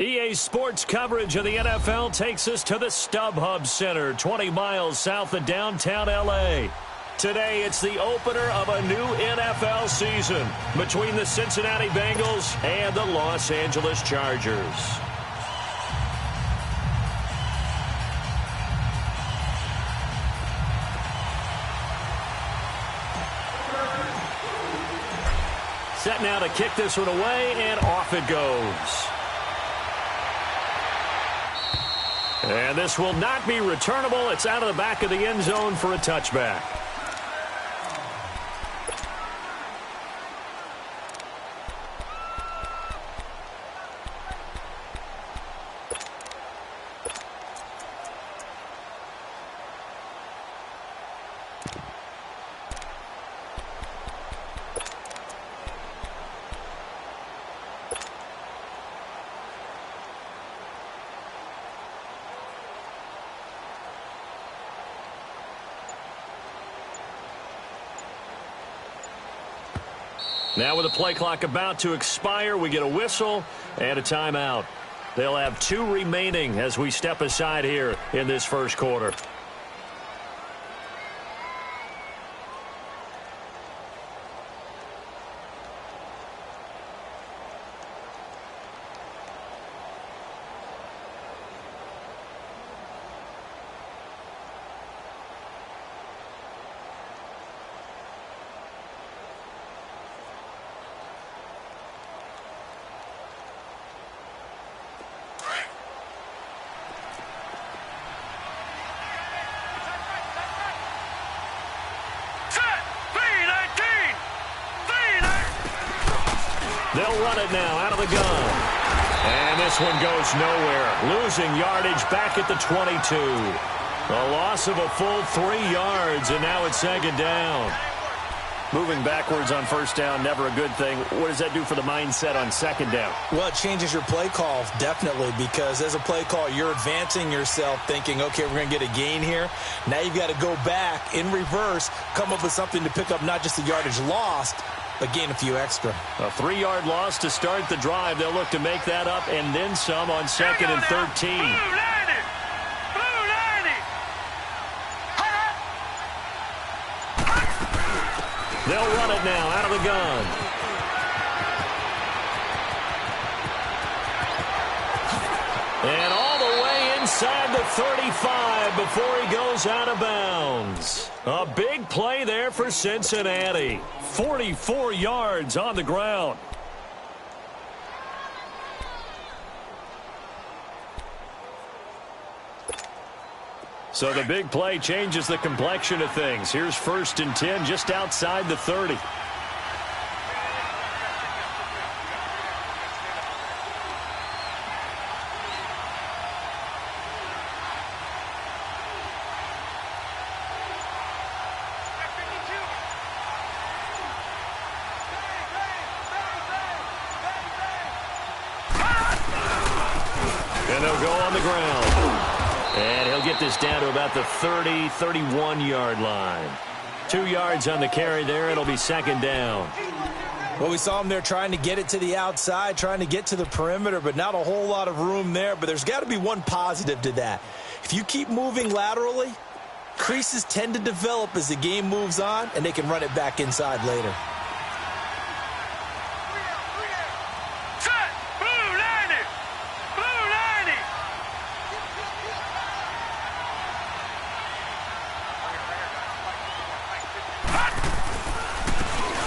EA Sports coverage of the NFL takes us to the StubHub Center, 20 miles south of downtown L.A. Today, it's the opener of a new NFL season between the Cincinnati Bengals and the Los Angeles Chargers. Set now to kick this one away, and off it goes. And this will not be returnable. It's out of the back of the end zone for a touchback. Now with the play clock about to expire, we get a whistle and a timeout. They'll have 2 remaining as we step aside here in this first quarter. They'll run it now out of the gun. And this one goes nowhere. Losing yardage back at the 22. A loss of a full 3 yards, and now it's second down. Moving backwards on first down, never a good thing. What does that do for the mindset on second down? Well, it changes your play call, definitely, because as a play call, you're advancing yourself thinking, okay, we're going to get a gain here. Now you've got to go back in reverse, come up with something to pick up not just the yardage lost, but gain a few extra. A 3-yard loss to start the drive. They'll look to make that up and then some on second and 13. They'll run it now out of the gun. And all the way inside the 35 before he goes out of bounds. A big play there for Cincinnati. 44 yards on the ground. So the big play changes the complexion of things. Here's 1st and 10 just outside the 30. And they'll go on the ground. And he'll get this down to about the 30, 31-yard line. 2 yards on the carry there. It'll be second down. Well, we saw him there trying to get it to the outside, trying to get to the perimeter, but not a whole lot of room there. But there's got to be one positive to that. If you keep moving laterally, creases tend to develop as the game moves on, and they can run it back inside later.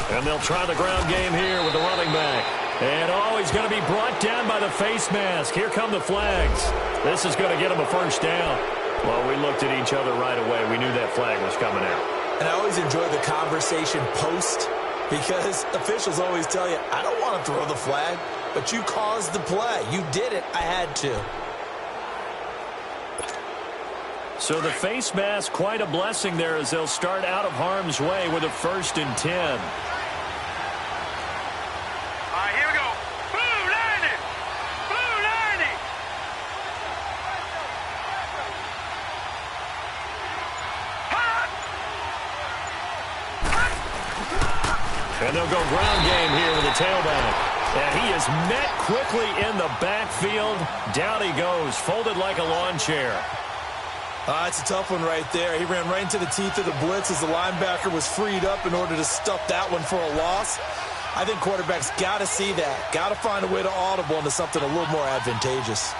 And they'll try the ground game here with the running back. And he's going to be brought down by the face mask. Here come the flags. This is going to get him a first down. Well, we looked at each other right away. We knew that flag was coming out. And I always enjoy the conversation post, because officials always tell you, I don't want to throw the flag, but you caused the play. You did it. I had to. So the face mask, quite a blessing there as they'll start out of harm's way with a 1st and 10. And they'll go ground game here with the tailback. And he is met quickly in the backfield. Down he goes, folded like a lawn chair. It's a tough one right there. He ran right into the teeth of the blitz as the linebacker was freed up in order to stuff that one for a loss. I think quarterbacks got to see that. Got to find a way to audible into something a little more advantageous.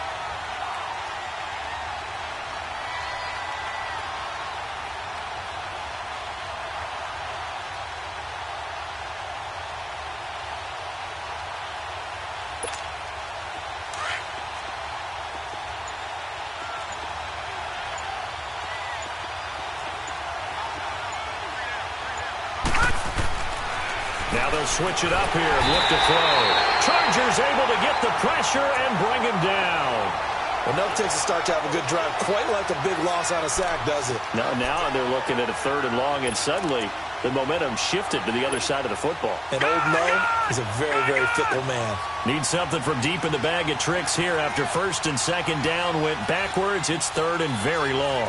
Now they'll switch it up here and look to throw. Chargers able to get the pressure and bring him down. Enough takes a start to have a good drive. Quite like a big loss on a sack, does it? Now they're looking at a 3rd and long, and suddenly the momentum shifted to the other side of the football. And Old Mo is a very, very fickle man. Needs something from deep in the bag of tricks here. After 1st and 2nd down went backwards, it's 3rd and very long.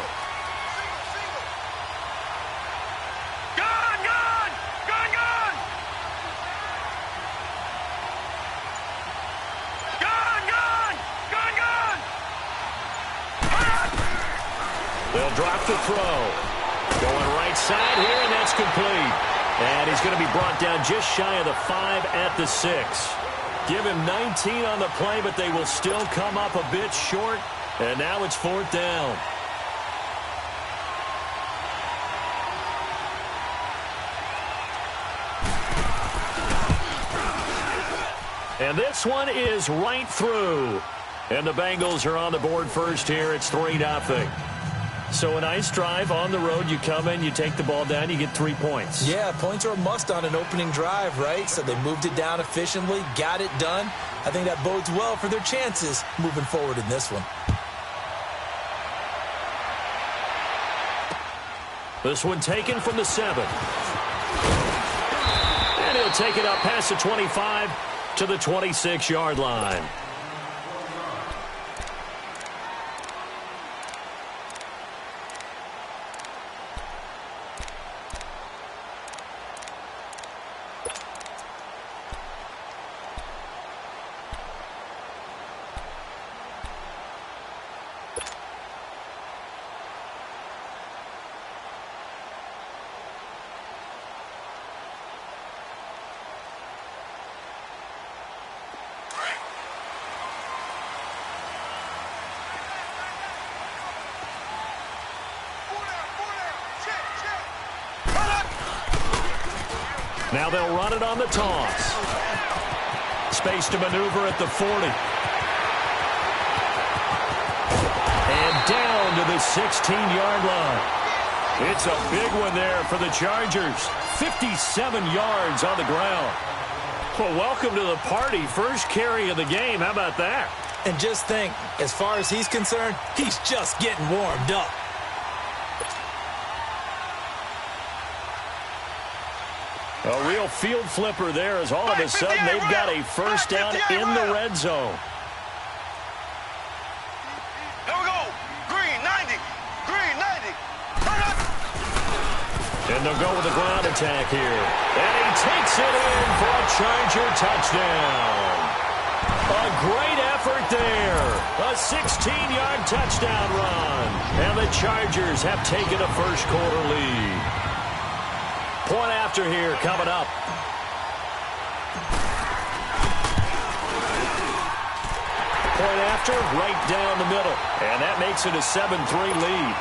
They'll drop the throw. Going right side here, and that's complete. And he's going to be brought down just shy of the 5 at the 6. Give him 19 on the play, but they will still come up a bit short. And now it's 4th down. And this one is right through. And the Bengals are on the board first here. It's 3-0. So a nice drive on the road. You come in, you take the ball down, you get 3 points. Yeah, points are a must on an opening drive, right? So they moved it down efficiently, got it done. I think that bodes well for their chances moving forward in this one. This one taken from the 7. And he'll take it up past the 25 to the 26-yard line. Now they'll run it on the toss. Space to maneuver at the 40. And down to the 16-yard line. It's a big one there for the Chargers. 57 yards on the ground. Well, welcome to the party. First carry of the game. How about that? And just think, as far as he's concerned, he's just getting warmed up. A real field flipper there as all of a sudden they've got a first down in the red zone. Here we go. Green 90. Green 90. And they'll go with a ground attack here. And he takes it in for a Charger touchdown. A great effort there. A 16-yard touchdown run. And the Chargers have taken a first-quarter lead. Point after here coming up. Point after right down the middle. And that makes it a 7-3 lead.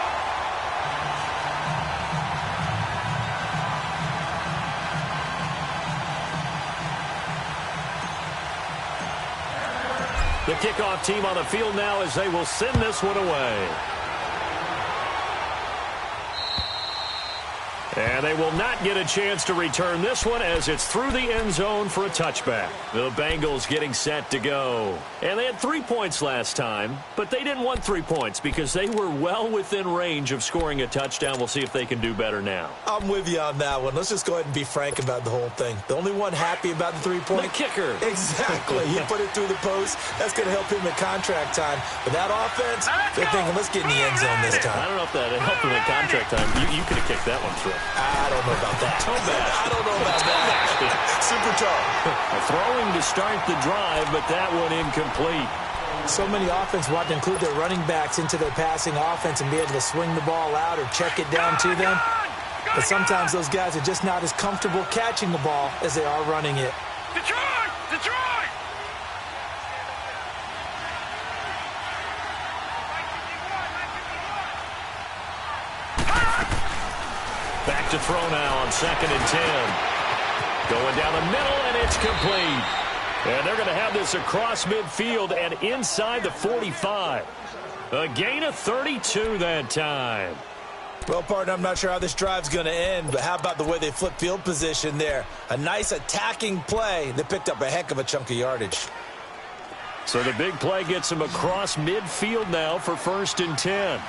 The kickoff team on the field now as they will send this one away. And they will not get a chance to return this one as it's through the end zone for a touchback. The Bengals getting set to go. And they had 3 points last time, but they didn't want 3 points because they were well within range of scoring a touchdown. We'll see if they can do better now. I'm with you on that one. Let's just go ahead and be frank about the whole thing. The only one happy about the 3-point? The kicker. Exactly. He put it through the post. That's going to help him in contract time. But that offense, they're thinking, let's get in the end zone this time. I don't know if that helped him in contract time. You could have kicked that one through. I don't know about that. I don't know about that. Super tough. Throwing to start the drive, but that one incomplete. So many offenses want to include their running backs into their passing offense and be able to swing the ball out or check it down to them. But sometimes those guys are just not as comfortable catching the ball as they are running it. Detroit! Detroit! Back to throw now on 2nd and 10. Going down the middle, and it's complete. And they're going to have this across midfield and inside the 45. A gain of 32 that time. Well, partner, I'm not sure how this drive's going to end, but how about the way they flip field position there? A nice attacking play that picked up a heck of a chunk of yardage. So the big play gets them across midfield now for 1st and 10.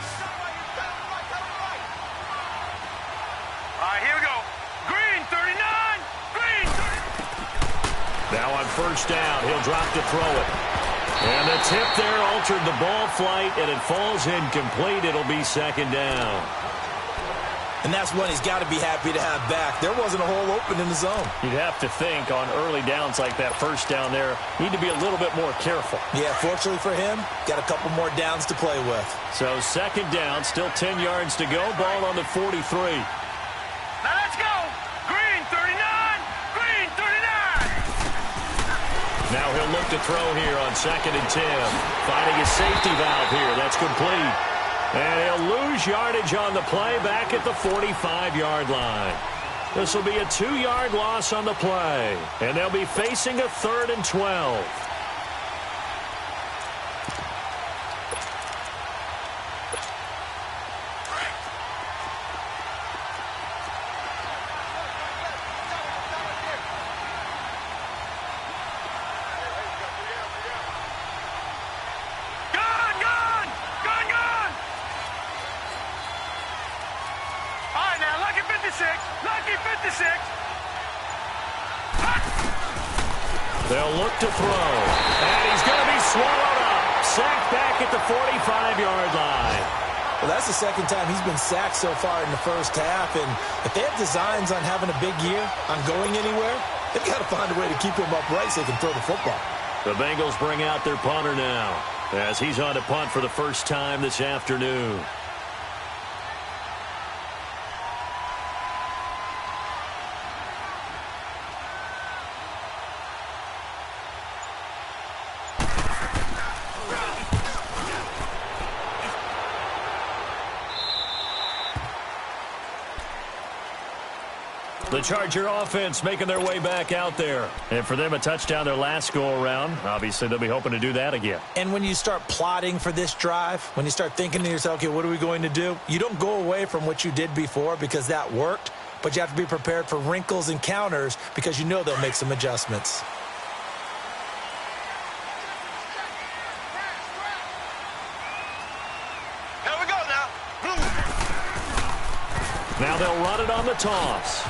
Now on 1st down, he'll drop to throw it. And the tip there altered the ball flight, and it falls incomplete. It'll be 2nd down. And that's one he's got to be happy to have back. There wasn't a hole open in the zone. You'd have to think on early downs like that 1st down there, need to be a little bit more careful. Yeah, fortunately for him, got a couple more downs to play with. So 2nd down, still 10 yards to go. Ball on the 43. Now let's go. Green 39. Green 39. Now he'll look to throw here on 2nd and 10. Finding a safety valve here. That's complete. And he'll lose yardage on the play back at the 45-yard line. This will be a 2-yard loss on the play. And they'll be facing a 3rd and 12. They'll look to throw. And he's going to be swallowed up. Sacked back at the 45-yard line. Well, that's the 2nd time he's been sacked so far in the 1st half. And if they have designs on having a big year, on going anywhere, they've got to find a way to keep him upright so they can throw the football. The Bengals bring out their punter now as he's on to punt for the first time this afternoon. The Charger offense making their way back out there. And for them, a touchdown their last go-around. Obviously, they'll be hoping to do that again. And when you start plotting for this drive, when you start thinking to yourself, okay, what are we going to do? You don't go away from what you did before because that worked, but you have to be prepared for wrinkles and counters because you know they'll make some adjustments. Here we go now. Now they'll run it on the toss.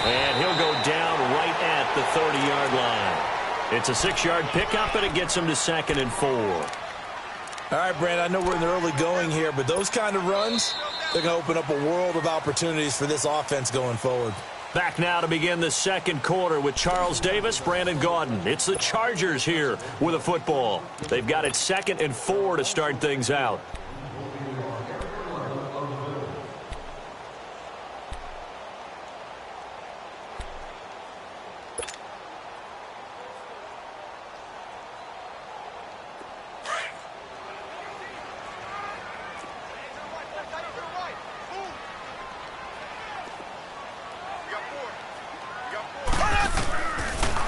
And he'll go down right at the 30-yard line. It's a 6-yard pickup, and it gets him to 2nd and 4. All right, Brand, I know we're in the early going here, but those kind of runs, they're going to open up a world of opportunities for this offense going forward. Back now to begin the 2nd quarter with Charles Davis, Brandon Gaudin. It's the Chargers here with a football. They've got it 2nd and 4 to start things out.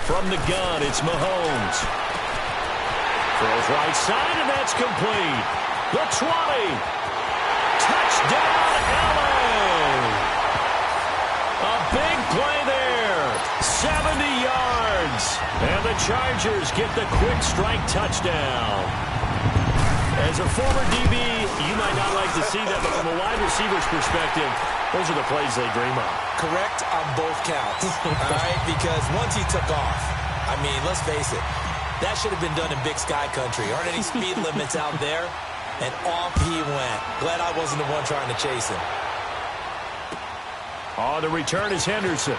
From the gun, it's Mahomes. Throws right side, and that's complete. The 20. Touchdown, LA. A big play there. 70 yards. And the Chargers get the quick strike touchdown. As a former DB, you might not like to see that, but from a wide receiver's perspective, those are the plays they dream of. Correct on both counts, all right? Because once he took off, I mean, let's face it, that should have been done in Big Sky Country. Aren't any speed limits out there? And off he went. Glad I wasn't the one trying to chase him. On the return is Henderson.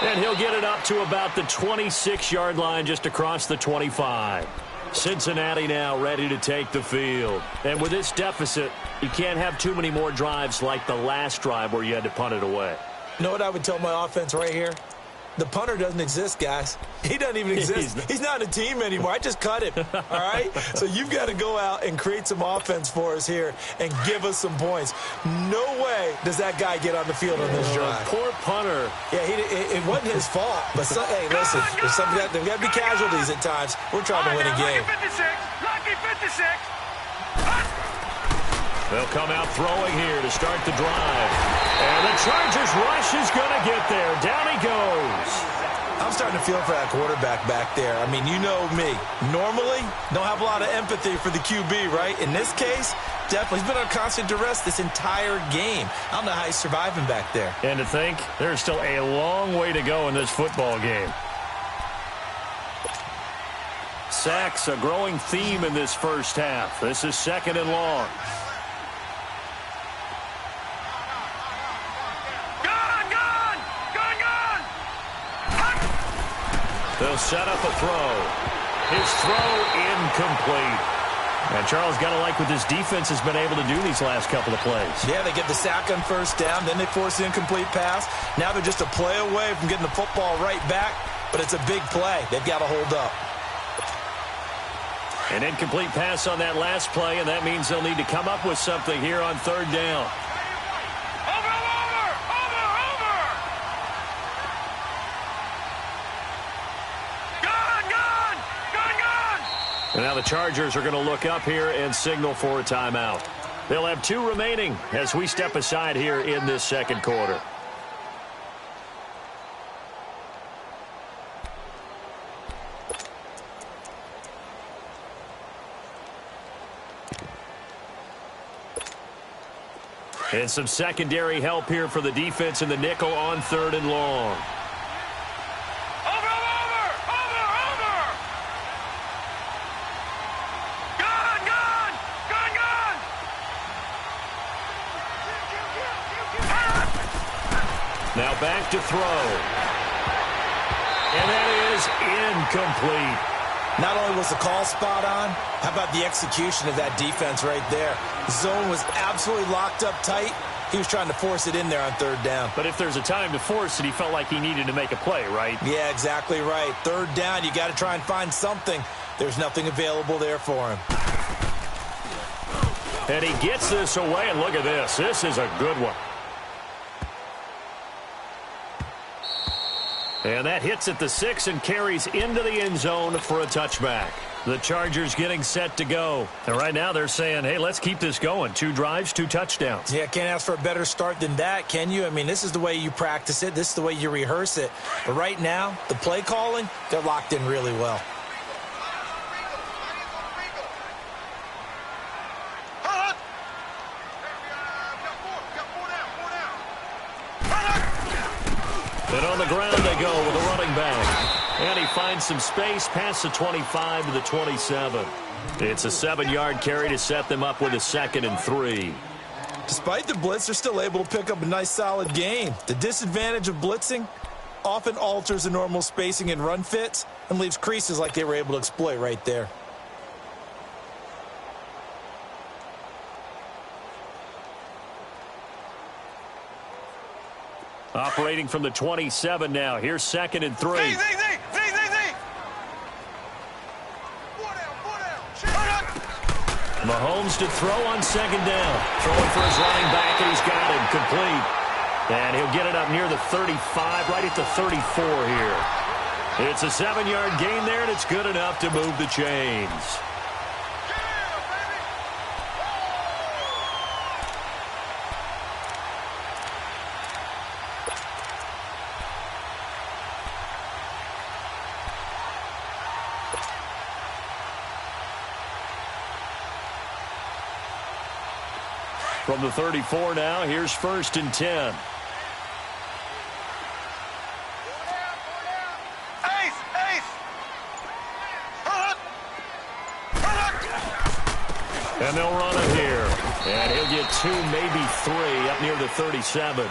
And he'll get it up to about the 26-yard line just across the 25. Cincinnati now ready to take the field. And with this deficit, you can't have too many more drives like the last drive where you had to punt it away. You know what I would tell my offense right here? The punter doesn't exist, guys. He doesn't even exist. He's not a team anymore. I just cut him, all right? So you've got to go out and create some offense for us here and give us some points. No way does that guy get on the field on this drive. Poor punter. Yeah, it wasn't his fault. But, hey, listen, there's got to be casualties at times. We're trying to win a game. Lucky 56. They'll come out throwing here to start the drive. And the Chargers rush is going to get there. Down he goes. I'm starting to feel for that quarterback back there. I mean, you know me. Normally, don't have a lot of empathy for the QB, right? In this case, definitely. He's been on constant duress this entire game. I don't know how he's surviving back there. And to think, there's still a long way to go in this football game. Sacks, a growing theme in this first half. This is 2nd and long. They'll set up a throw. His throw incomplete. And Charles, got to like what this defense has been able to do these last couple of plays. Yeah, they get the sack on first down, then they force the incomplete pass. Now they're just a play away from getting the football right back, but it's a big play. They've got to hold up. An incomplete pass on that last play, and that means they'll need to come up with something here on 3rd down. And now the Chargers are going to look up here and signal for a timeout. They'll have 2 remaining as we step aside here in this 2nd quarter. And some secondary help here for the defense in the nickel on 3rd and long. Now back to throw. And that is incomplete. Not only was the call spot on, how about the execution of that defense right there? Zone was absolutely locked up tight. He was trying to force it in there on 3rd down. But if there's a time to force it, he felt like he needed to make a play, right? Yeah, exactly right. 3rd down, you got to try and find something. There's nothing available there for him. And he gets this away, and look at this. This is a good one. And that hits at the 6 and carries into the end zone for a touchback. The Chargers getting set to go. And right now they're saying, hey, let's keep this going. 2 drives, 2 touchdowns. Yeah, can't ask for a better start than that, can you? I mean, this is the way you practice it. This is the way you rehearse it. But right now, the play calling, they're locked in really well. And on the ground they go with a running back. And he finds some space past the 25 to the 27. It's a 7-yard carry to set them up with a 2nd and 3. Despite the blitz, they're still able to pick up a nice, solid gain. The disadvantage of blitzing often alters the normal spacing and run fits and leaves creases like they were able to exploit right there. Operating from the 27 now. Here's 2nd and 3. Mahomes to throw on 2nd down. Throwing for his running back, and he's got him complete. And he'll get it up near the 35, right at the 34 here. It's a 7-yard gain there, and it's good enough to move the chains. From the 34 now, here's 1st and 10. And they'll run it here. And he'll get 2, maybe 3, up near the 37.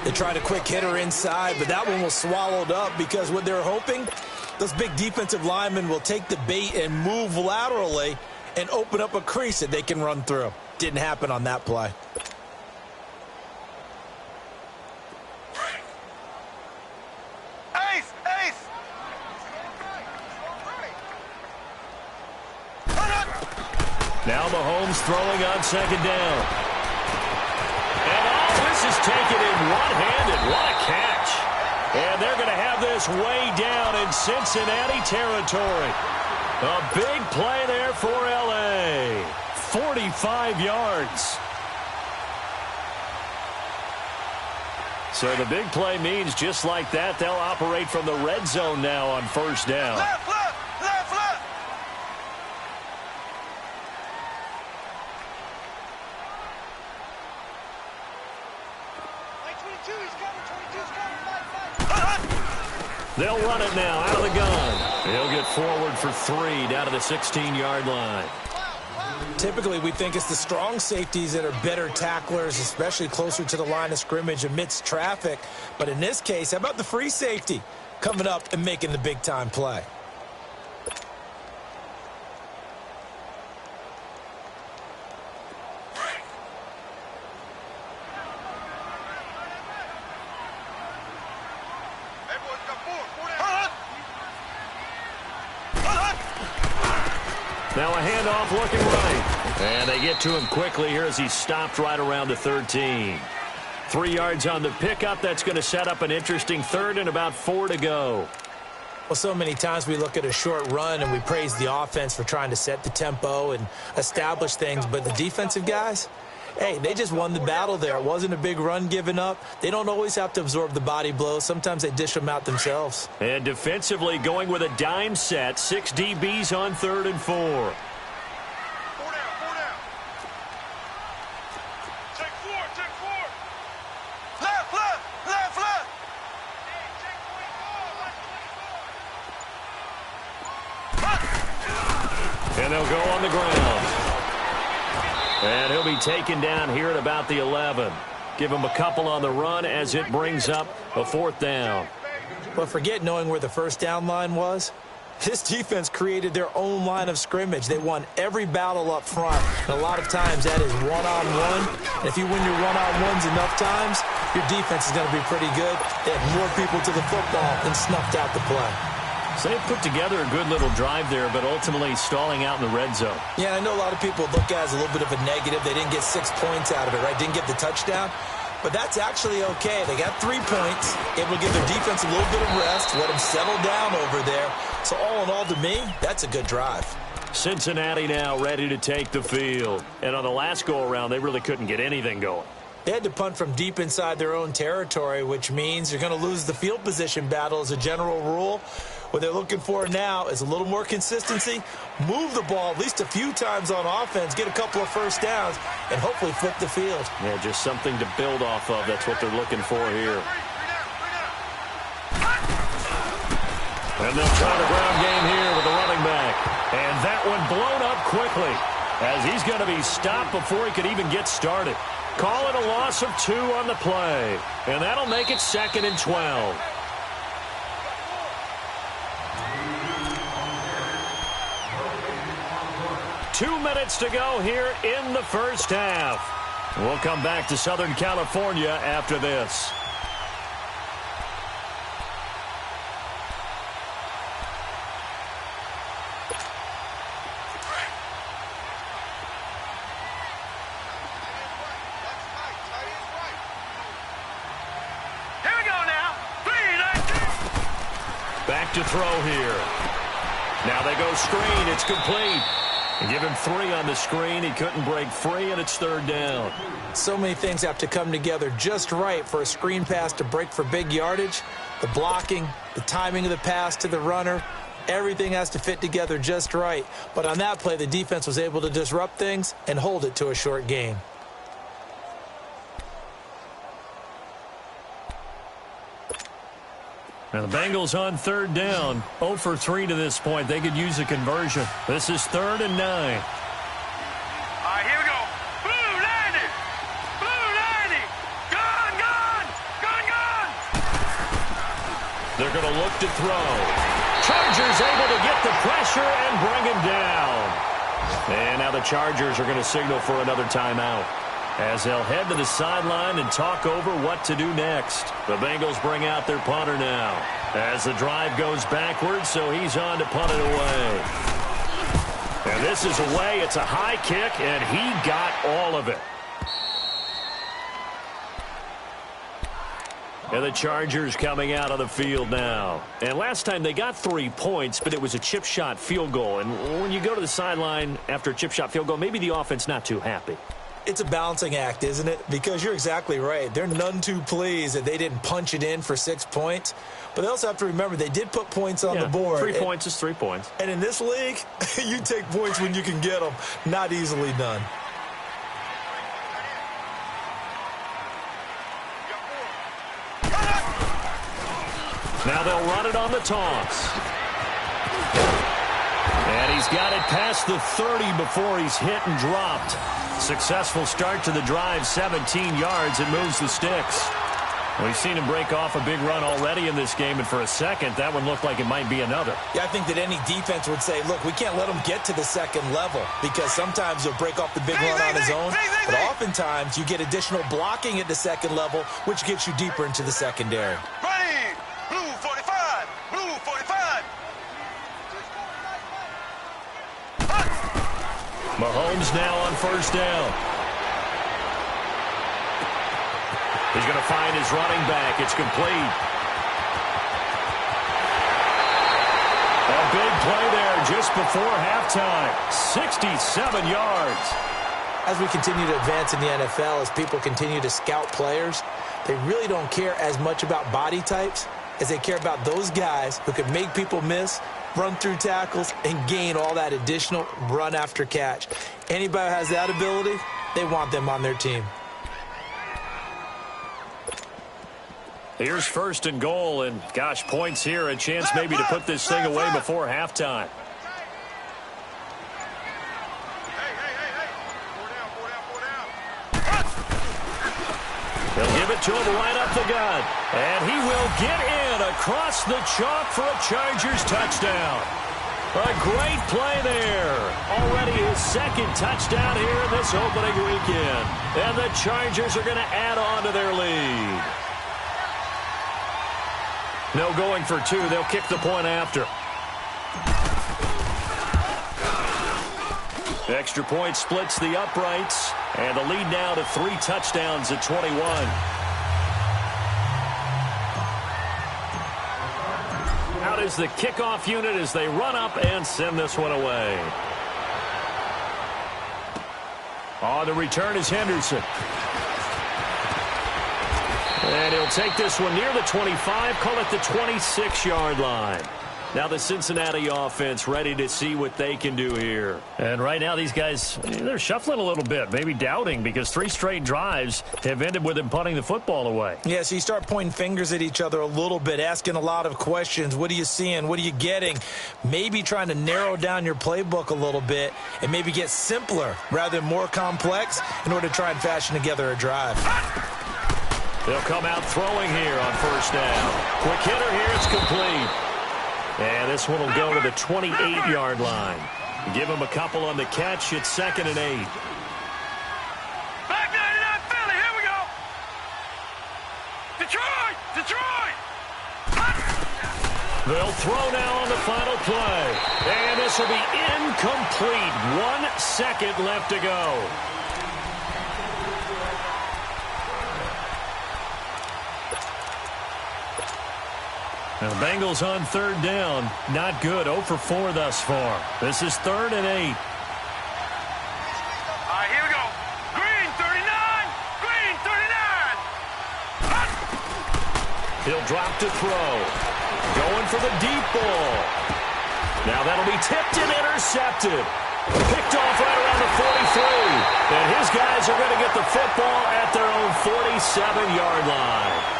They tried a quick hitter inside, but that one was swallowed up because what they're hoping, those big defensive linemen will take the bait and move laterally and open up a crease that they can run through. Didn't happen on that play. Ace! Ace! Now Mahomes throwing on second down. And all this is taken in one-handed. What a catch. And they're going to have this way down in Cincinnati territory. A big play there for L.A. 45 yards. So the big play means just like that, they'll operate from the red zone now on first down. Left, left, left, left. They'll run it now out of the gun. He'll get forward for 3 down to the 16-yard line. Typically, we think it's the strong safeties that are better tacklers, especially closer to the line of scrimmage amidst traffic. But in this case, how about the free safety coming up and making the big-time play? Now a handoff looking right. And they get to him quickly here as he's stopped right around the 13. 3 yards on the pickup. That's going to set up an interesting third and about 4 to go. Well, so many times we look at a short run and we praise the offense for trying to set the tempo and establish things. But the defensive guys, hey, they just won the battle there. It wasn't a big run given up. They don't always have to absorb the body blows. Sometimes they dish them out themselves. And defensively going with a dime set. 6 DBs on 3rd and 4. 4 down, 4 down. Check 4, check 4. Left, left, left, left. Check 24, And they'll go on the ground. And he'll be taken down here at about the 11. Give him a couple on the run as it brings up a 4th down. But forget knowing where the first down line was. This defense created their own line of scrimmage. They won every battle up front. And a lot of times that is one-on-one. And if you win your one-on-ones enough times, your defense is going to be pretty good. They had more people to the football and snuffed out the play. So they put together a good little drive there, but ultimately stalling out in the red zone. Yeah, I know a lot of people look at it as a little bit of a negative. They didn't get 6 points out of it, right? Didn't get the touchdown. But that's actually okay. They got 3 points, able to give their defense a little bit of rest, let them settle down over there. So all in all, to me, that's a good drive. Cincinnati now ready to take the field. And on the last go-around, they really couldn't get anything going. They had to punt from deep inside their own territory, which means you're going to lose the field position battle as a general rule. What they're looking for now is a little more consistency, move the ball at least a few times on offense, get a couple of first downs, and hopefully flip the field. Yeah, just something to build off of. That's what they're looking for here. And they'll try the ground game here with the running back. And that one blown up quickly as he's going to be stopped before he could even get started. Call it a loss of 2 on the play. And that'll make it 2nd and 12. Two minutes to go here in the first half. We'll come back to Southern California after this. Here we go now. 3, 19. Back to throw here. Now they go screen. It's complete. And give him 3 on the screen. He couldn't break free, and it's 3rd down. So many things have to come together just right for a screen pass to break for big yardage. The blocking, the timing of the pass to the runner, everything has to fit together just right. But on that play, the defense was able to disrupt things and hold it to a short gain. Now the Bengals on 3rd down. 0 for 3 to this point. They could use a conversion. This is 3rd and 9. All right, here we go. to look to throw. Chargers able to get the pressure and bring him down. And now the Chargers are going to signal for another timeout, as they'll head to the sideline and talk over what to do next. The Bengals bring out their punter now, as the drive goes backwards, so he's on to punt it away. And this is away. It's a high kick, and he got all of it. And the Chargers coming out of the field now. And last time they got 3 points, but it was a chip shot field goal. And when you go to the sideline after a chip shot field goal, maybe the offense not too happy. It's a balancing act, isn't it? Because you're exactly right. They're none too pleased that they didn't punch it in for 6 points. But they also have to remember they did put points on the board. 3 points is 3 points. And in this league, you take points when you can get them. Not easily done. Now they'll run it on the toss. And he's got it past the 30 before he's hit and dropped. Successful start to the drive, 17 yards, and moves the sticks. We've seen him break off a big run already in this game, and for a second, that one looked like it might be another. Yeah, I think that any defense would say, look, we can't let him get to the second level, because sometimes he'll break off the big run on his own, but oftentimes you get additional blocking at the second level, which gets you deeper into the secondary. Blue 45. Blue 45. Mahomes now on first down. He's going to find his running back. It's complete. A big play there just before halftime. 67 yards. As we continue to advance in the NFL, as people continue to scout players, they really don't care as much about body types as they care about those guys who can make people miss, run through tackles, and gain all that additional run after catch. Anybody who has that ability, they want them on their team. Here's first and goal, and gosh, points here, a chance maybe to put this thing away before halftime. They'll give it to him right up the gut, and he will get in across the chalk for a Chargers touchdown. A great play there. Already his second touchdown here in this opening weekend, and the Chargers are going to add on to their lead. No going for two. They'll kick the point after. Extra point splits the uprights. And the lead now to 3 touchdowns at 21. Out is the kickoff unit as they run up and send this one away. On the return is Henderson. And he'll take this one near the 25, call it the 26-yard line. Now the Cincinnati offense ready to see what they can do here. And right now these guys, they're shuffling a little bit, maybe doubting, because 3 straight drives have ended with them punting the football away. Yeah, so you start pointing fingers at each other a little bit, asking a lot of questions. What are you seeing? What are you getting? Maybe trying to narrow down your playbook a little bit and maybe get simpler rather than more complex in order to try and fashion together a drive. They'll come out throwing here on first down. Quick hitter here, it's complete. And this one will go to the 28-yard line. Give him a couple on the catch. It's 2nd and 8. Back 99 Philly. Here we go. Detroit. Detroit. They'll throw now on the final play. And this will be incomplete. 1 second left to go. Now the Bengals on 3rd down. Not good. 0 for 4 thus far. This is 3rd and 8. All right, here we go. Green 39. Green 39. He'll drop to throw. Going for the deep ball. Now that'll be tipped and intercepted. Picked off right around the 43. And his guys are going to get the football at their own 47-yard line.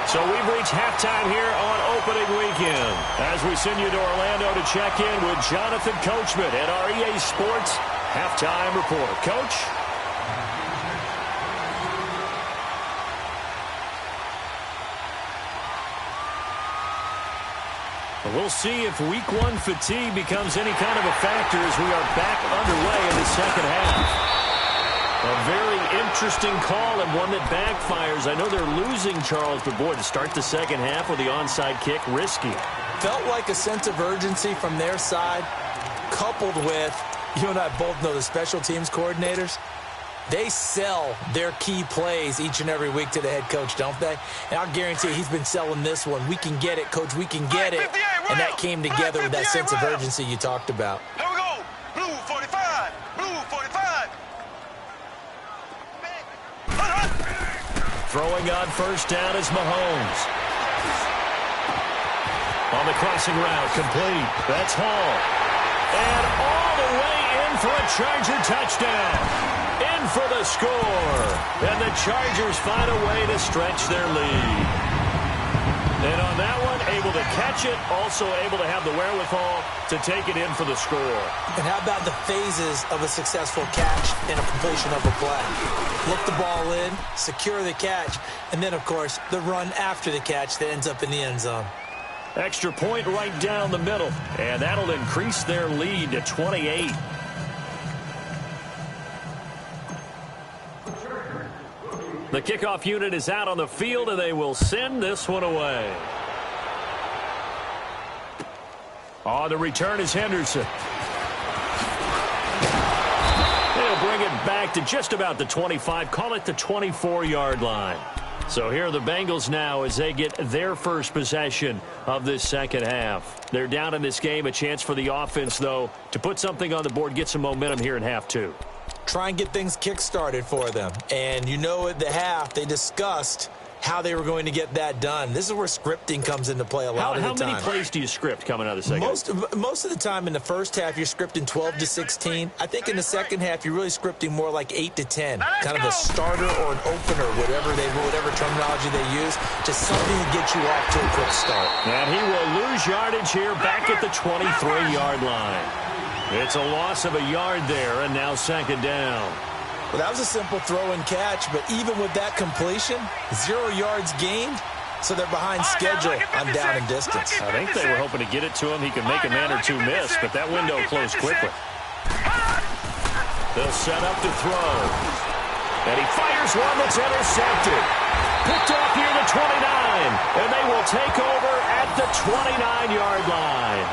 So we've reached halftime here on opening weekend as we send you to Orlando to check in with Jonathan Coachman at our EA Sports Halftime Report. Coach? We'll see if week one fatigue becomes any kind of a factor as we are back underway in the second half. A very interesting call and one that backfires. I know they're losing, Charles, but boy, to start the second half with the onside kick, risky. Felt like a sense of urgency from their side, coupled with, you and I both know the special teams coordinators, they sell their key plays each and every week to the head coach, don't they? And I'll guarantee you he's been selling this one. We can get it, coach, we can get it. And that came together with that sense of urgency you talked about. Here we go. Blue 45. Blue 45. Throwing on first down is Mahomes. On the crossing route, complete. That's Hall. And all the way in for a Charger touchdown. In for the score. And the Chargers find a way to stretch their lead. And on that one, able to catch it, also able to have the wherewithal to take it in for the score. And how about the phases of a successful catch and a completion of a play? Look the ball in, secure the catch, and then, of course, the run after the catch that ends up in the end zone. Extra point right down the middle, and that'll increase their lead to 28. The kickoff unit is out on the field, and they will send this one away. On the return is Henderson. They'll bring it back to just about the 25, call it the 24-yard line. So here are the Bengals now as they get their first possession of this second half. They're down in this game, a chance for the offense, though, to put something on the board, get some momentum here in half two. Try and get things kick-started for them. And you know at the half, they discussed how they were going to get that done. This is where scripting comes into play a lot of the time. How many plays do you script coming out of the second half? Most of the time in the first half, you're scripting 12 to 16. I think in the second half, you're really scripting more like 8 to 10. Kind of a starter or an opener, whatever terminology they use. Just something to get you off to a quick start. And he will lose yardage here back at the 23-yard line. It's a loss of a yard there, and now second down. Well, that was a simple throw and catch, but even with that completion, 0 yards gained, so they're behind schedule on down and distance. I think they were hoping to get it to him. He could make a man or two miss, but that window closed quickly. They'll set up to throw. And he fires one that's intercepted. Picked off near the 29, and they will take over at the 29-yard line.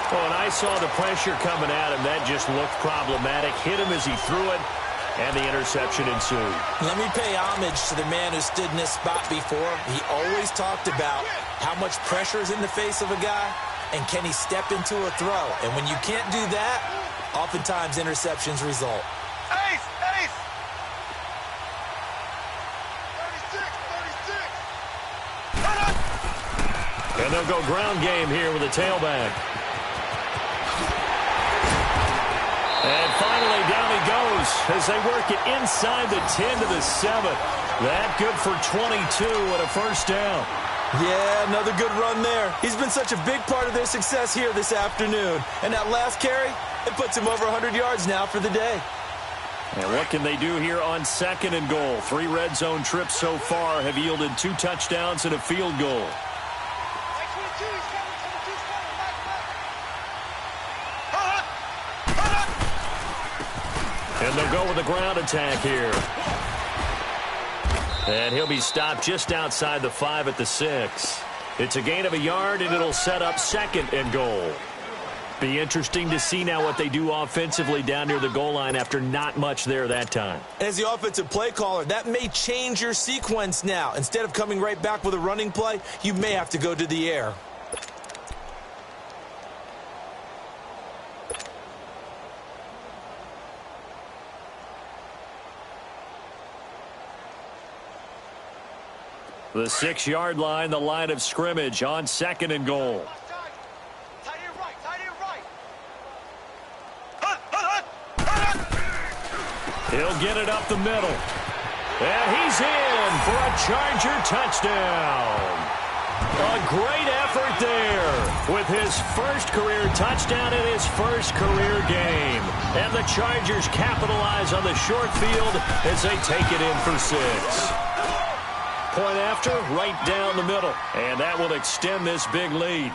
Oh, and I saw the pressure coming at him. That just looked problematic. Hit him as he threw it, and the interception ensued. Let me pay homage to the man who stood in this spot before. He always talked about how much pressure is in the face of a guy, and can he step into a throw. And when you can't do that, oftentimes interceptions result. Ace! Ace! 36! And they'll go ground game here with a tailback. And finally, down he goes as they work it inside the 10 to the 7. That good for 22 and a first down. Yeah, another good run there. He's been such a big part of their success here this afternoon. And that last carry, it puts him over 100 yards now for the day. And what can they do here on second and goal? 3 red zone trips so far have yielded 2 touchdowns and a field goal. And they'll go with the ground attack here. And he'll be stopped just outside the 5 at the 6. It's a gain of a yard, and it'll set up second and goal. Be interesting to see now what they do offensively down near the goal line after not much there that time. As the offensive play caller, that may change your sequence now. Instead of coming right back with a running play, you may have to go to the air. The 6-yard line, the line of scrimmage on second and goal. He'll get it up the middle. And he's in for a Charger touchdown. A great effort there with his first career touchdown in his first career game. And the Chargers capitalize on the short field as they take it in for 6. Point after, right down the middle. And that will extend this big lead.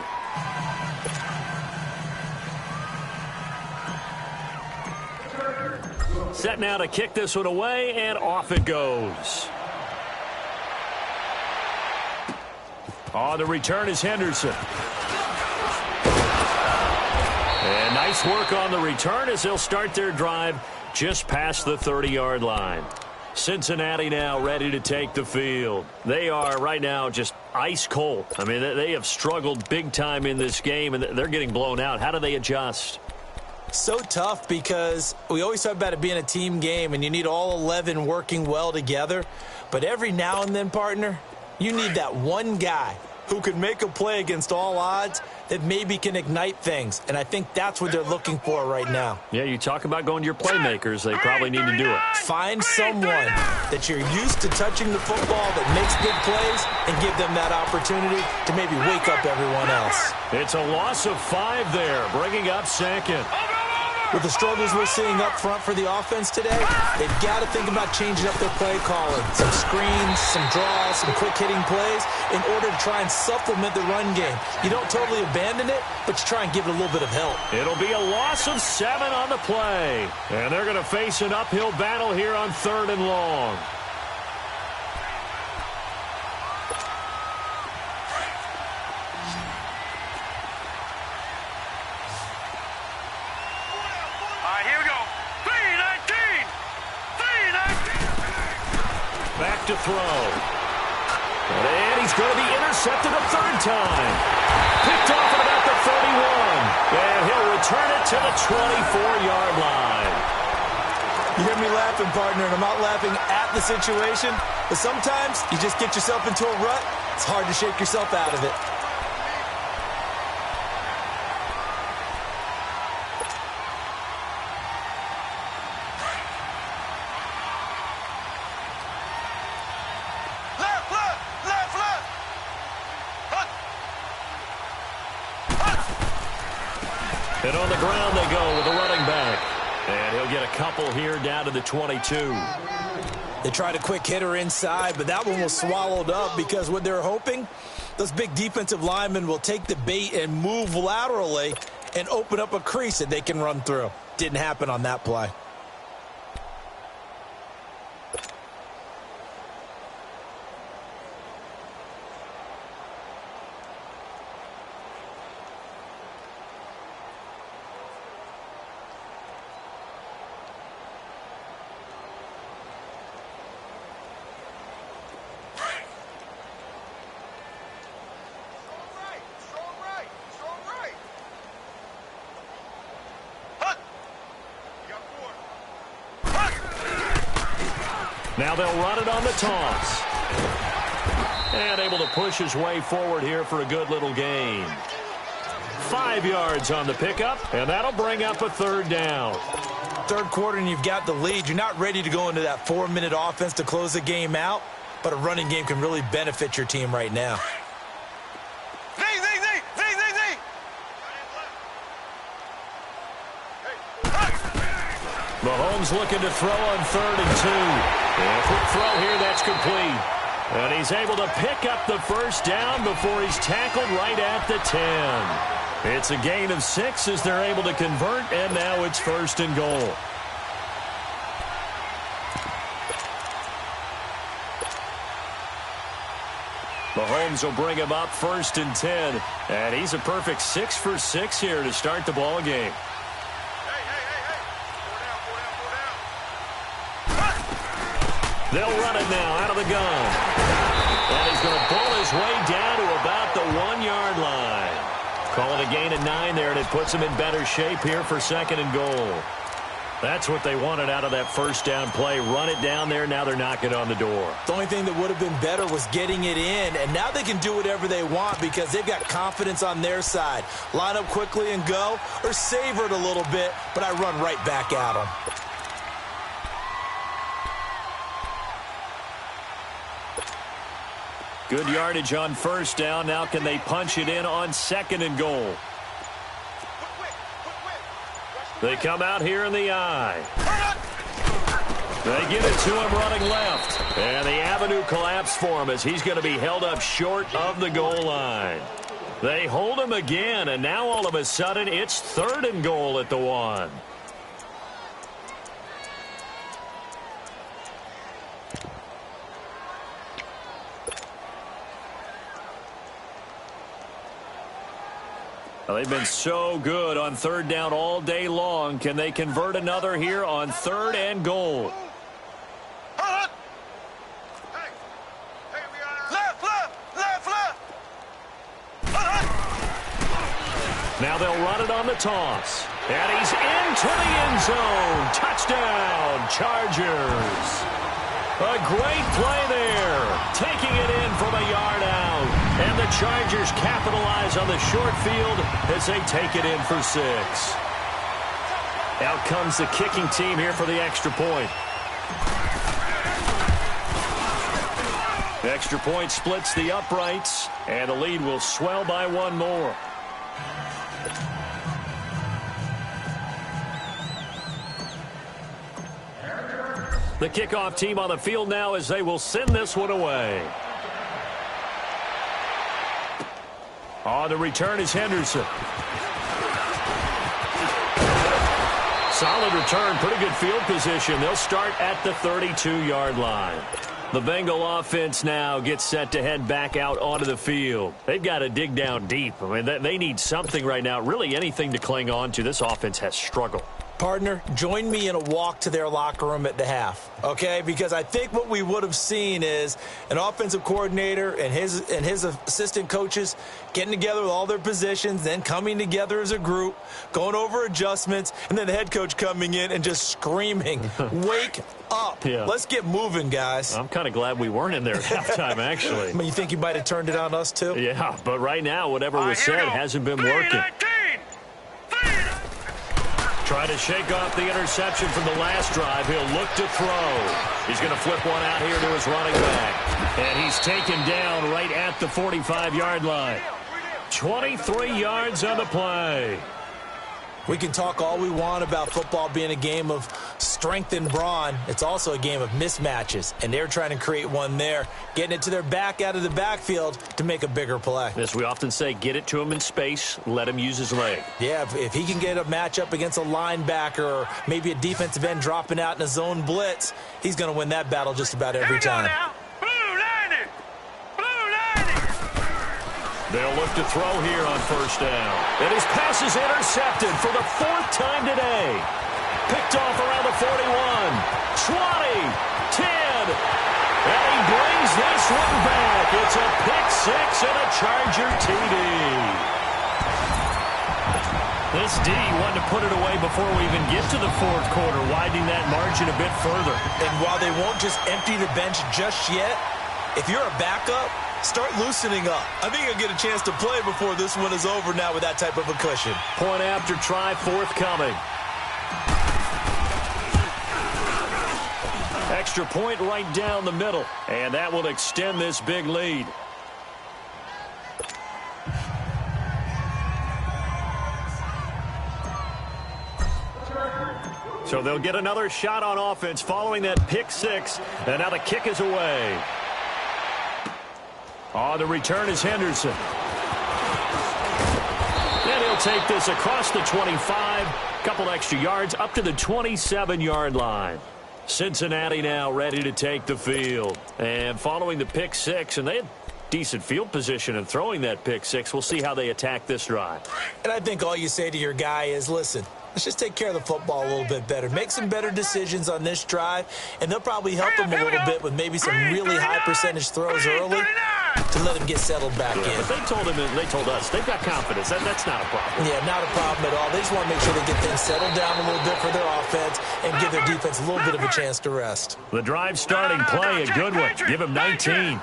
Set now to kick this one away, and off it goes. On the return is Henderson. And nice work on the return as they'll start their drive just past the 30-yard line. Cincinnati now ready to take the field. They are right now just ice cold. I mean, they have struggled big time in this game, and they're getting blown out. How do they adjust? So tough because we always talk about it being a team game, and you need all 11 working well together. But every now and then, partner, you need that one guy who can make a play against all odds that maybe can ignite things. And I think that's what they're looking for right now. Yeah, you talk about going to your playmakers. They probably need to do it. Find someone that you're used to touching the football that makes big plays and give them that opportunity to maybe wake up everyone else. It's a loss of 5 there, bringing up second. With the struggles we're seeing up front for the offense today, they've got to think about changing up their play calling. Some screens, some draws, some quick-hitting plays in order to try and supplement the run game. You don't totally abandon it, but you try and give it a little bit of help. It'll be a loss of 7 on the play. And they're going to face an uphill battle here on 3rd and long. Back to throw. And he's going to be intercepted a 3rd time. Picked off at about the 31. And he'll return it to the 24-yard line. You hear me laughing, partner, and I'm not laughing at the situation. But sometimes you just get yourself into a rut. It's hard to shake yourself out of it. And on the ground they go with a running back. And he'll get a couple here down to the 22. They tried a quick hitter inside, but that one was swallowed up because what they're hoping, those big defensive linemen will take the bait and move laterally and open up a crease that they can run through. Didn't happen on that play. Now they'll run it on the toss. And able to push his way forward here for a good little gain. 5 yards on the pickup, and that'll bring up a 3rd down. 3rd quarter and you've got the lead. You're not ready to go into that 4-minute offense to close the game out, but a running game can really benefit your team right now. Mahomes looking to throw on 3rd and 2. And a quick throw here, that's complete. And he's able to pick up the 1st down before he's tackled right at the 10. It's a gain of 6 as they're able to convert, and now it's 1st and goal. Mahomes will bring him up 1st and 10. And he's a perfect 6 for 6 here to start the ball game. They'll run it now out of the gun. And he's going to pull his way down to about the 1-yard line. Call it a gain of 9 there, and it puts him in better shape here for 2nd and goal. That's what they wanted out of that 1st down play. Run it down there. Now they're knocking on the door. The only thing that would have been better was getting it in, and now they can do whatever they want because they've got confidence on their side. Line up quickly and go, or savor it a little bit, but I run right back at them. Good yardage on 1st down. Now can they punch it in on 2nd and goal? They come out here in the eye. They give it to him running left. And the avenue collapsed for him as he's going to be held up short of the goal line. They hold him again, and now all of a sudden it's 3rd and goal at the 1. Well, they've been so good on 3rd down all day long. Can they convert another here on 3rd and goal? Now they'll run it on the toss. And he's into the end zone. Touchdown, Chargers. A great play there. Taking it in from a yard out. And the Chargers capitalize on the short field as they take it in for 6. Out comes the kicking team here for the extra point. The extra point splits the uprights, and the lead will swell by 1 more. The kickoff team on the field now as they will send this one away. On the return is Henderson. Solid return, pretty good field position. They'll start at the 32-yard line. The Bengal offense now gets set to head back out onto the field. They've got to dig down deep. I mean, they need something right now, really anything to cling on to. This offense has struggled. Partner, join me in a walk to their locker room at the half, okay? Because I think what we would have seen is an offensive coordinator and his assistant coaches getting together with all their positions, then coming together as a group, going over adjustments, and then the head coach coming in and just screaming, wake up. Yeah. Let's get moving, guys. I'm kind of glad we weren't in there at halftime, actually. I mean, you think you might have turned it on us, too? Yeah, but right now, whatever was said hasn't been working. Trying to shake off the interception from the last drive. He'll look to throw. He's going to flip one out here to his running back. And he's taken down right at the 45-yard line. 23 yards on the play. We can talk all we want about football being a game of strength and brawn. It's also a game of mismatches, and they're trying to create one there, getting it to their back out of the backfield to make a bigger play. As we often say, get it to him in space, let him use his leg. Yeah, if he can get a matchup against a linebacker or maybe a defensive end dropping out in a zone blitz, he's going to win that battle just about every time. They'll look to throw here on 1st down. And his pass is intercepted for the 4th time today. Picked off around the 41, 20, 10. And he brings this one back. It's a pick 6 and a Charger TD. This D wanted to put it away before we even get to the 4th quarter, widening that margin a bit further. And while they won't just empty the bench just yet, if you're a backup, start loosening up. I think you'll get a chance to play before this one is over now with that type of a cushion. Point after try, forthcoming. Extra point right down the middle, and that will extend this big lead. So they'll get another shot on offense following that pick 6, and now the kick is away. On the return is Henderson. And he'll take this across the 25. Couple extra yards up to the 27-yard line. Cincinnati now ready to take the field. And following the pick 6, and they had decent field position in throwing that pick 6. We'll see how they attack this drive. And I think all you say to your guy is, listen, let's just take care of the football a little bit better. Make some better decisions on this drive, and they'll probably help them a little bit with maybe some really high percentage throws early to let him get settled back in. But they told us they've got confidence. That's not a problem. Yeah, not a problem at all. They just want to make sure they get things settled down a little bit for their offense and give their defense a little bit of a chance to rest. The drive starting play, a good one. Give him 19.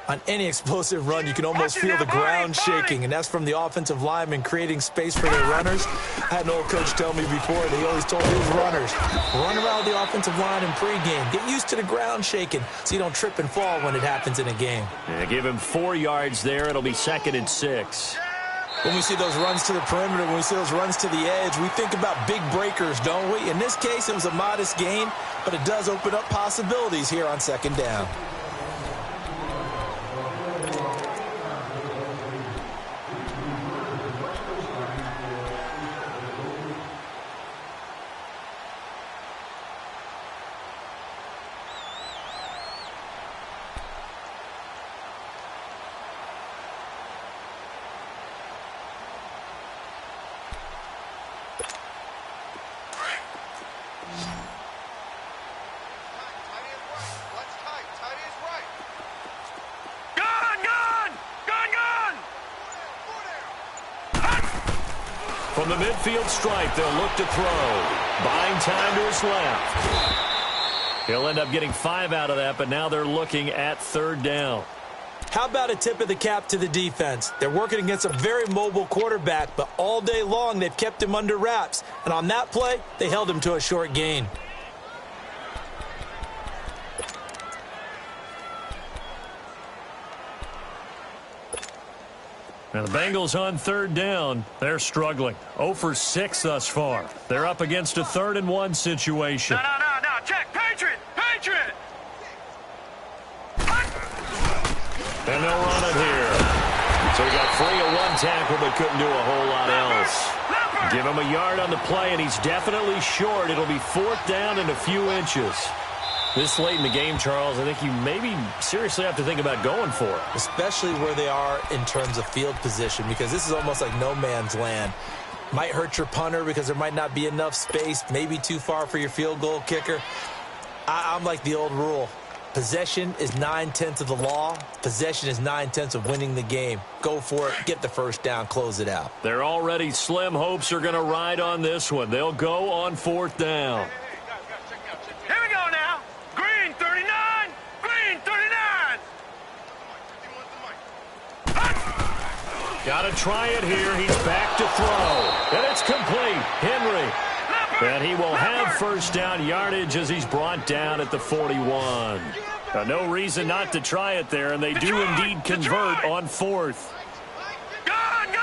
On any explosive run, you can almost feel the ground shaking, and that's from the offensive linemen creating space for their runners. I had an old coach tell me before, they always told his runners, run around the offensive line in pregame. Get used to the ground shaking so you don't trip and fall when it happens in a game. Yeah, give him 4 yards there. It'll be 2nd and 6. When we see those runs to the perimeter, when we see those runs to the edge, we think about big breakers, don't we? In this case, it was a modest gain, but it does open up possibilities here on 2nd down. From the midfield stripe, they'll look to throw. Buying time to his left. He'll end up getting 5 out of that, but now they're looking at third down. How about a tip of the cap to the defense? They're working against a very mobile quarterback, but all day long they've kept him under wraps. And on that play, they held him to a short gain. Now the Bengals on third down. They're struggling. 0 for 6 thus far. They're up against a 3rd and 1 situation. No. Check. Patriot. And they'll run it here. So he got free of 1 tackle but couldn't do a whole lot else. Give him a yard on the play, and he's definitely short. It'll be 4th down and a few inches. This late in the game, Charles, I think you maybe seriously have to think about going for it. Especially where they are in terms of field position, because this is almost like no man's land. Might hurt your punter because there might not be enough space, maybe too far for your field goal kicker. I'm like the old rule. Possession is 9/10 of the law. Possession is 9/10 of winning the game. Go for it. Get the first down. Close it out. Their already slim hopes are going to ride on this one. They'll go on 4th down. Here we go now. Green 39. Green 39. Got to try it here. He's back to throw. And it's complete. Henry. And he will have first down yardage as he's brought down at the 41. No reason not to try it there, and they do indeed convert on 4th. Gone.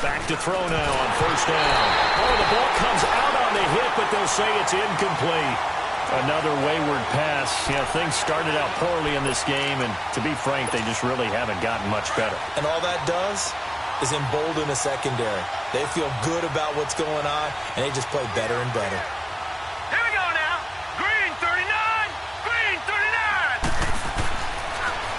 Back to throw now on first down. Oh, the ball comes out on the hit, but they'll say it's incomplete. Another wayward pass. Things started out poorly in this game, and to be frank, they just really haven't gotten much better. And all that does is embolden the secondary. They feel good about what's going on, and they just play better and better. Here we go now. Green 39. Green 39.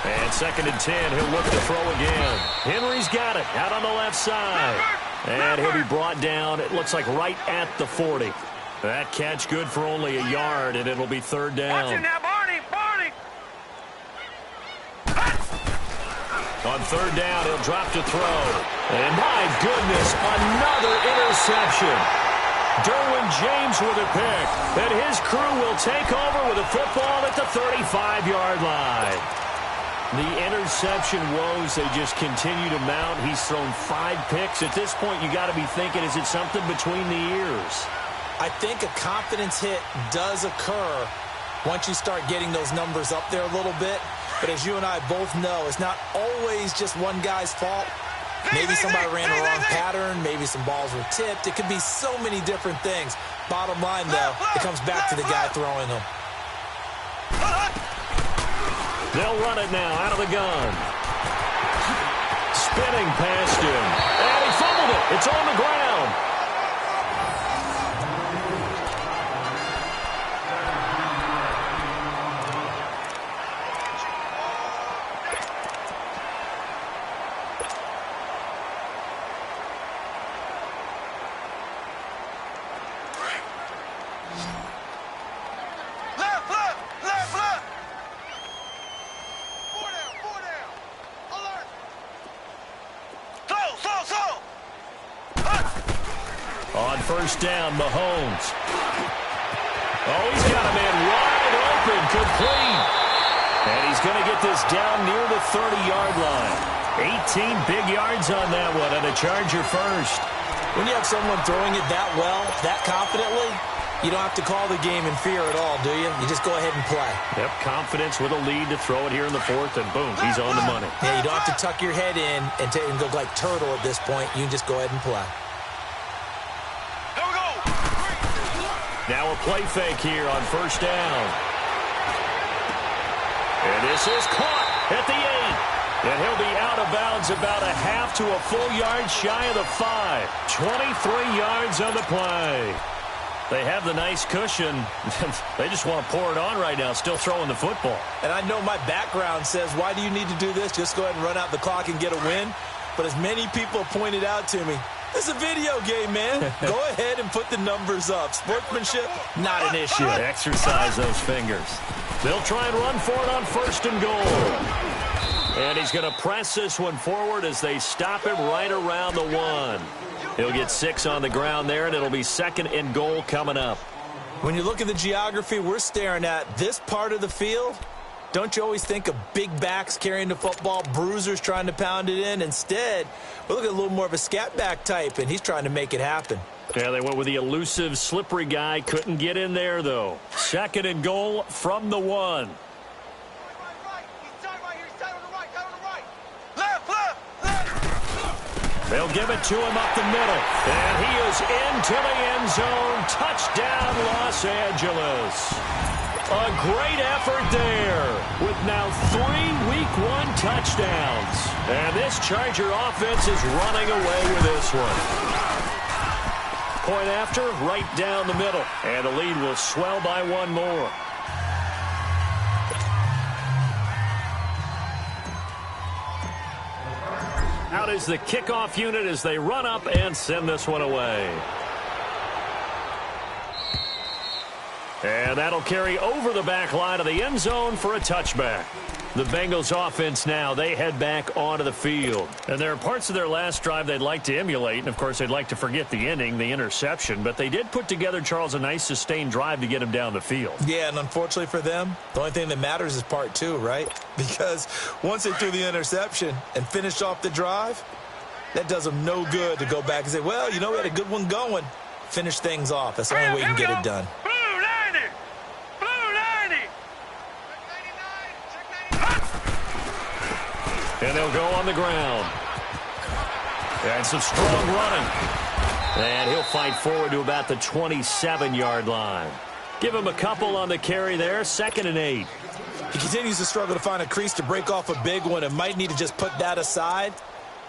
And 2nd and 10, he'll look to throw again. Henry's got it out on the left side. And he'll be brought down, it looks like right at the 40. That catch good for only a yard, and it'll be 3rd down. Watch it now, Barney. On 3rd down, he'll drop to throw. And my goodness, another interception. Derwin James with a pick. And his crew will take over with a football at the 35-yard line. The interception woes, they just continue to mount. He's thrown 5 picks. At this point, you got to be thinking, is it something between the ears? I think a confidence hit does occur once you start getting those numbers up there a little bit. But as you and I both know, it's not always just one guy's fault. Maybe somebody ran a wrong pattern. Maybe some balls were tipped. It could be so many different things. Bottom line, though, it comes back to the guy throwing them. They'll run it now out of the gun. Spinning past him. And he fumbled it. It's on the ground. First down, Mahomes. Oh, he's got a man wide open, complete. And he's going to get this down near the 30-yard line. 18 big yards on that one, and a Charger first. When you have someone throwing it that well, that confidently, you don't have to call the game in fear at all, do you? You just go ahead and play. Yep, confidence with a lead to throw it here in the 4th, and boom, he's on the money. Yeah, you don't have to tuck your head in and go like turtle at this point. You can just go ahead and play. Now a play fake here on first down. And this is caught at the 8. And he'll be out of bounds about a half to a full yard shy of the 5. 23 yards on the play. They have the nice cushion. They just want to pour it on right now, still throwing the football. And I know my background says, why do you need to do this? Just go ahead and run out the clock and get a win. But as many people pointed out to me, it's a video game, man. Go ahead and put the numbers up. Sportsmanship, not an issue. Exercise those fingers. They'll try and run for it on 1st and goal. And he's going to press this one forward as they stop him right around the 1. He'll get 6 on the ground there, and it'll be 2nd and goal coming up. When you look at the geography we're staring at, this part of the field, don't you always think of big backs carrying the football, bruisers trying to pound it in? Instead, we look at a little more of a scat back type, and he's trying to make it happen. Yeah, they went with the elusive, slippery guy. Couldn't get in there, though. 2nd and goal from the 1. They'll give it to him up the middle. And he is into the end zone. Touchdown, Los Angeles. A great effort there with now 3 Week 1 touchdowns. And this Charger offense is running away with this one. Point after, right down the middle. And the lead will swell by 1 more. Out is the kickoff unit as they run up and send this one away. And that'll carry over the back line of the end zone for a touchback. The Bengals offense now, they head back onto the field. And there are parts of their last drive they'd like to emulate. And, of course, they'd like to forget the inning, the interception. But they did put together, Charles, a nice sustained drive to get him down the field. Yeah, and unfortunately for them, the only thing that matters is part 2, right? Because once they threw the interception and finished off the drive, that does them no good to go back and say, well, you know, we had a good one going. Finish things off. That's the only way you can get it done. And they'll go on the ground. And some strong running. And he'll fight forward to about the 27-yard line. Give him a couple on the carry there. 2nd and 8. He continues to struggle to find a crease to break off a big one and might need to just put that aside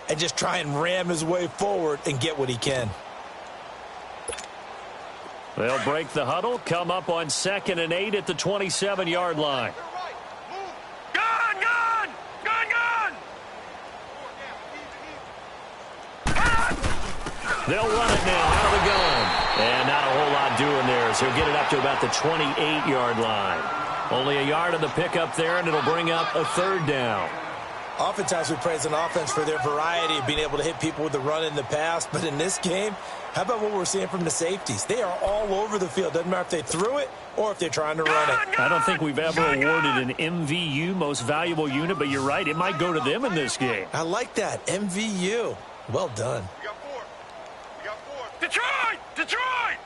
and just try and ram his way forward and get what he can. They'll break the huddle, come up on 2nd and 8 at the 27-yard line. They'll run it now out of the gun. And not a whole lot doing there, so he'll get it up to about the 28-yard line. Only a yard on the pickup there, and it'll bring up a 3rd down. Oftentimes we praise an offense for their variety of being able to hit people with the run in the pass. But in this game, how about what we're seeing from the safeties? They are all over the field. Doesn't matter if they threw it or if they're trying to run it. I don't think we've ever awarded an MVU, most valuable unit, but you're right. It might go to them in this game. I like that. MVU. Well done. Detroit! Detroit!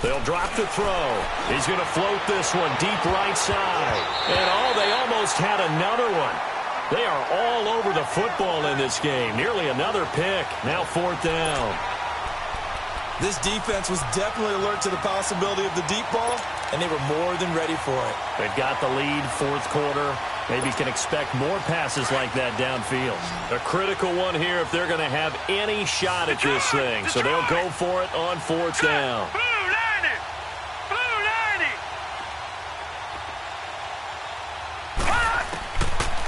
They'll drop the throw. He's going to float this one deep right side. And, they almost had another one. They are all over the football in this game. Nearly another pick. Now 4th down. This defense was definitely alert to the possibility of the deep ball, and they were more than ready for it. They've got the lead, 4th quarter. Maybe can expect more passes like that downfield. A critical one here if they're going to have any shot at this thing. So they'll go for it on 4th down.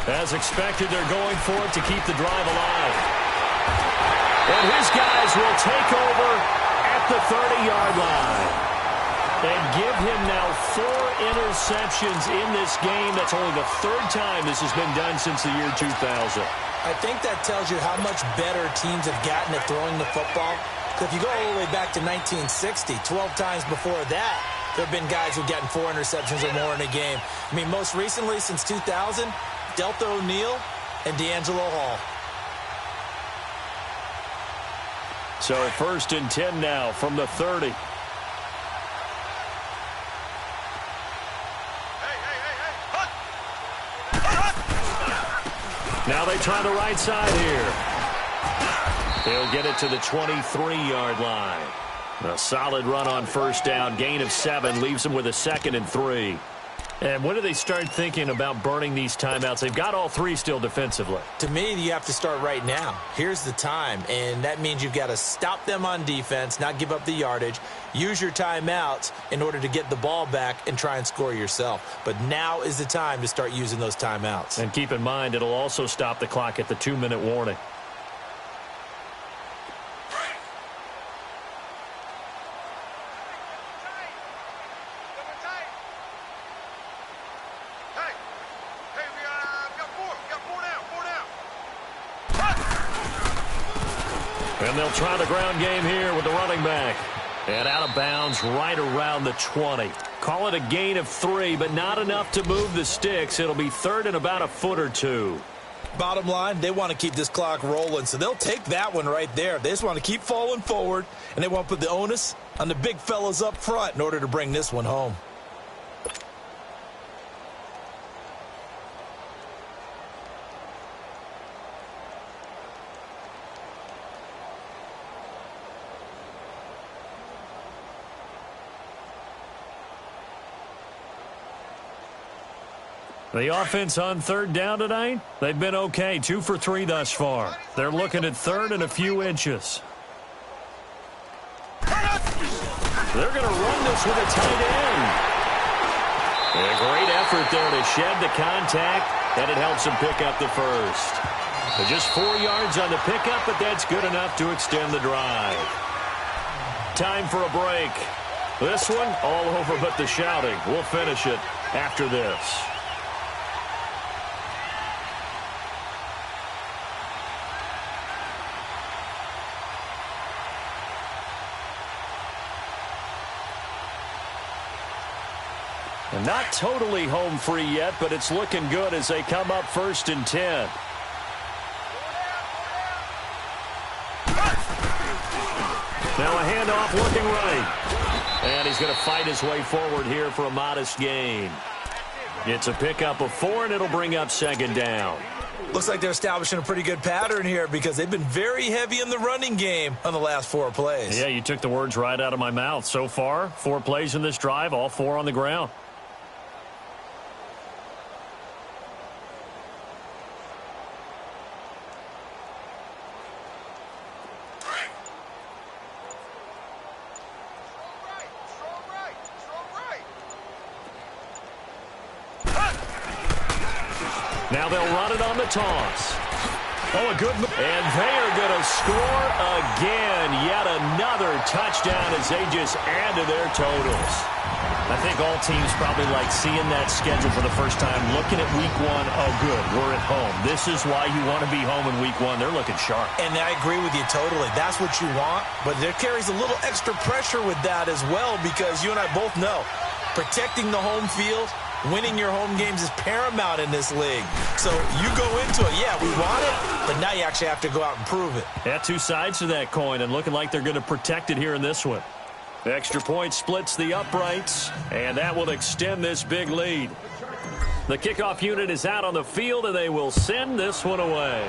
As expected, they're going for it to keep the drive alive. And his guys will take over at the 30-yard line. And give him now 4 interceptions in this game. That's only the 3rd time this has been done since the year 2000. I think that tells you how much better teams have gotten at throwing the football. Because if you go all the way back to 1960, 12 times before that, there have been guys who've gotten 4 interceptions or more in a game. I mean, most recently, since 2000, Delta O'Neal and D'Angelo Hall. So 1st and 10 now from the 30. Now they try the right side here. They'll get it to the 23-yard line. A solid run on 1st down. Gain of 7 leaves them with a 2nd and 3. And when do they start thinking about burning these timeouts? They've got all 3 still defensively. To me, you have to start right now. Here's the time, and that means you've got to stop them on defense, not give up the yardage, use your timeouts in order to get the ball back and try and score yourself. But now is the time to start using those timeouts. And keep in mind, it'll also stop the clock at the 2-minute warning. And they'll try the ground game here with the running back. And out of bounds right around the 20. Call it a gain of 3, but not enough to move the sticks. It'll be third and about a foot or two. Bottom line, they want to keep this clock rolling, so they'll take that one right there. They just want to keep falling forward, and they want to put the onus on the big fellas up front in order to bring this one home. The offense on third down tonight, they've been okay, 2 for 3 thus far. They're looking at third and a few inches. They're going to run this with a tight end. A great effort there to shed the contact, and it helps him pick up the first. Just 4 yards on the pickup, but that's good enough to extend the drive. Time for a break. This one, all over but the shouting. We'll finish it after this. And not totally home free yet, but it's looking good as they come up 1st and 10. Now a handoff looking right. And he's going to fight his way forward here for a modest gain. It's a pickup of 4, and it'll bring up 2nd down. Looks like they're establishing a pretty good pattern here because they've been very heavy in the running game on the last 4 plays. Yeah, you took the words right out of my mouth. So far, 4 plays in this drive, all 4 on the ground. Now they'll run it on the toss. Oh, a good move. And they are going to score again. Yet another touchdown as they just add to their totals. I think all teams probably like seeing that schedule for the first time, looking at week 1. Oh, good, we're at home. This is why you want to be home in week 1. They're looking sharp. And I agree with you totally. That's what you want. But there carries a little extra pressure with that as well because you and I both know protecting the home field, winning your home games is paramount in this league. So you go into it, yeah, we want it, but now you actually have to go out and prove it. Yeah, 2 sides to that coin, and looking like they're going to protect it here in this one. The extra point splits the uprights, and that will extend this big lead. The kickoff unit is out on the field, and they will send this one away.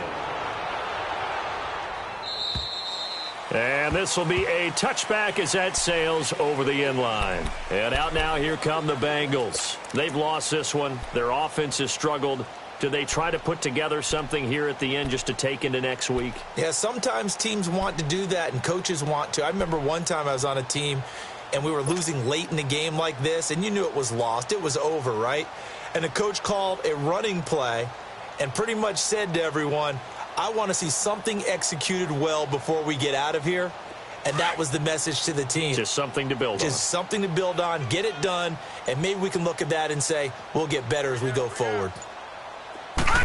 And this will be a touchback as that sails over the end line. And out now, here come the Bengals. They've lost this one. Their offense has struggled. Do they try to put together something here at the end just to take into next week? Yeah, sometimes teams want to do that and coaches want to. I remember one time I was on a team and we were losing late in the game like this, and you knew it was lost. It was over, right? And the coach called a running play and pretty much said to everyone, I want to see something executed well before we get out of here. And that was the message to the team. Just something to build on. Just something to build on, get it done, and maybe we can look at that and say, we'll get better as we go forward. Now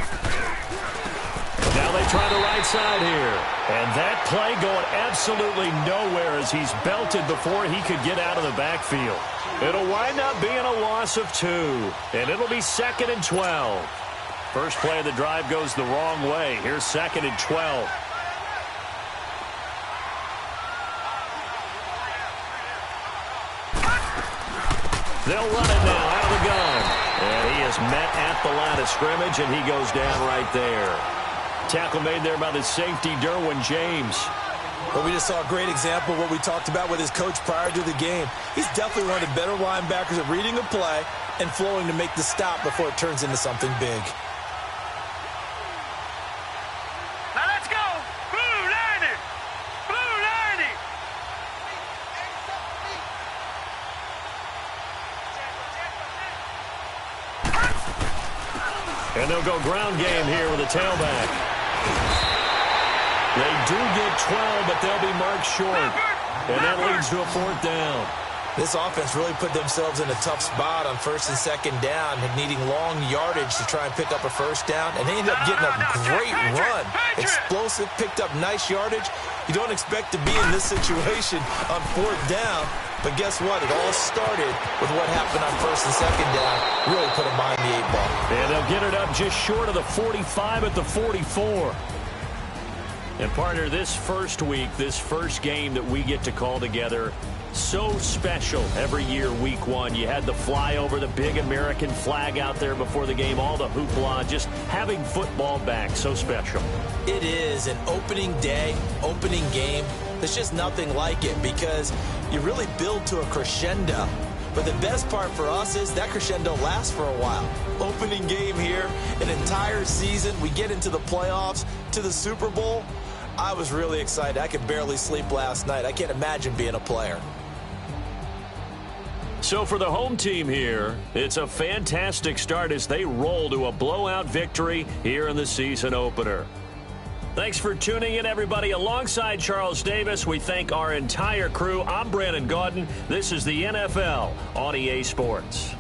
they try the right side here. And that play going absolutely nowhere as he's belted before he could get out of the backfield. It'll wind up being a loss of 2. And it'll be 2nd and 12. First play of the drive goes the wrong way. Here's 2nd and 12. They'll run it now out of the gun. And he is met at the line of scrimmage, and he goes down right there. Tackle made there by the safety, Derwin James. Well, we just saw a great example of what we talked about with his coach prior to the game. He's definitely one of the better linebackers at reading a play and flowing to make the stop before it turns into something big. Now let's go. Blue 90. Blue 90. And they'll go ground game here with a tailback. They do get 12, but they'll be marked short. And that leads to a 4th down. This offense really put themselves in a tough spot on first and second down, needing long yardage to try and pick up a first down, and they ended up getting a great run. Explosive, picked up nice yardage. You don't expect to be in this situation on fourth down, but guess what? It all started with what happened on first and second down. Really put them behind the 8-ball. And they'll get it up just short of the 45 at the 44. And, partner, this first week, this first game that we get to call together, so special every year, week one. You had the flyover, the big American flag out there before the game, all the hoopla, just having football back, so special. It is an opening day, opening game. There's just nothing like it because you really build to a crescendo. But the best part for us is that crescendo lasts for a while. Opening game here, an entire season. We get into the playoffs, to the Super Bowl. I was really excited. I could barely sleep last night. I can't imagine being a player. So for the home team here, it's a fantastic start as they roll to a blowout victory here in the season opener. Thanks for tuning in, everybody. Alongside Charles Davis, we thank our entire crew. I'm Brandon Gaudin. This is the NFL on EA Sports.